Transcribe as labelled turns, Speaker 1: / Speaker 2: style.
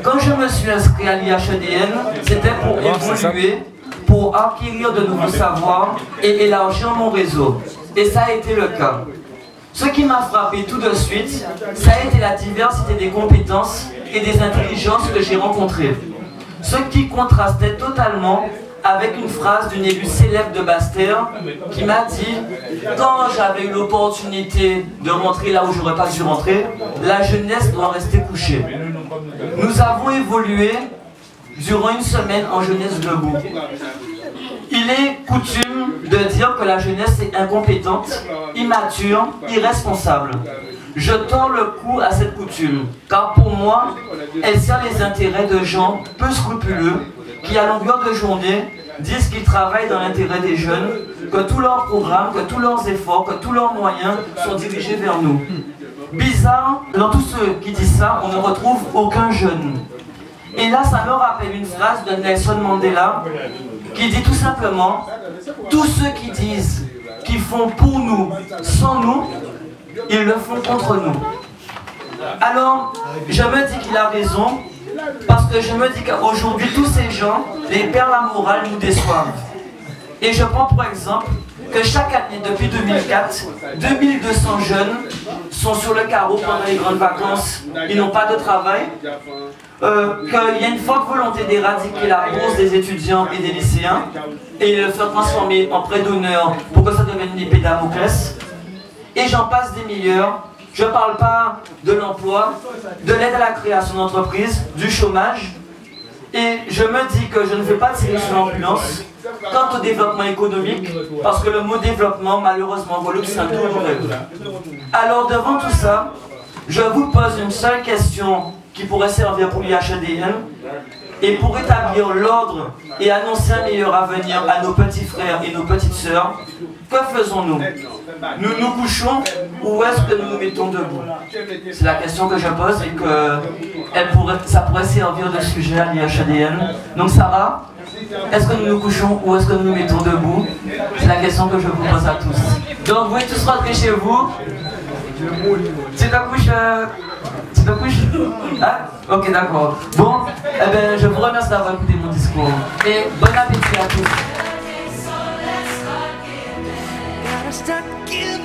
Speaker 1: Quand je me suis inscrit à l'IHEDN, c'était pour évoluer, pour acquérir de nouveaux savoirs et élargir mon réseau. Et ça a été le cas. Ce qui m'a frappé tout de suite, ça a été la diversité des compétences et des intelligences que j'ai rencontrées. Ce qui contrastait totalement avec une phrase d'une élue célèbre de Basse-Terre qui m'a dit « Quand j'avais eu l'opportunité de rentrer là où j'aurais pas dû rentrer, la jeunesse doit rester couchée. » Nous avons évolué durant une semaine en Jeunesse Debout. Il est coutume de dire que la jeunesse est incompétente, immature, irresponsable. Je tords le cou à cette coutume, car pour moi, elle sert les intérêts de gens peu scrupuleux qui, à longueur de journée, disent qu'ils travaillent dans l'intérêt des jeunes, que tous leurs programmes, que tous leurs efforts, que tous leurs moyens sont dirigés vers nous. Bizarre, dans tous ceux qui disent ça, on ne retrouve aucun jeune. Et là, ça me rappelle une phrase de Nelson Mandela qui dit tout simplement « Tous ceux qui disent qu'ils font pour nous, sans nous, ils le font contre nous. » Alors, je me dis qu'il a raison, parce que je me dis qu'aujourd'hui, tous ces gens, les pères la morale, nous déçoivent. Et je prends pour exemple que chaque année, depuis 2004, 2200 jeunes sont sur le carreau pendant les grandes vacances, ils n'ont pas de travail, qu'il y a une forte volonté d'éradiquer la bourse des étudiants et des lycéens et de le faire transformer en prêt d'honneur pour que ça devienne une épée Damoclès. Et j'en passe des meilleurs. Je ne parle pas de l'emploi, de l'aide à la création d'entreprises, du chômage. Et je me dis que je ne veux pas tirer sur l'ambulance quant au développement économique, parce que le mot développement, malheureusement, vaut c'est un douloureux. Alors devant tout ça, je vous pose une seule question qui pourrait servir pour l'IHEDN et pour établir l'ordre et annoncer un meilleur avenir à nos petits frères et nos petites sœurs. Que faisons-nous? Nous nous couchons ou est-ce que nous nous mettons debout? C'est la question que je pose et que ça pourrait servir de sujet à l'IHEDN. Donc Sarah, est-ce que nous nous couchons ou est-ce que nous nous mettons debout? C'est la question que je vous pose à tous. Donc vous pouvez tous rentrer chez vous. Tu te couches Tu te couches? Ah, ok, d'accord. Bon, eh ben, je vous remercie d'avoir écouté mon discours. Et bon appétit à tous. Stop giving.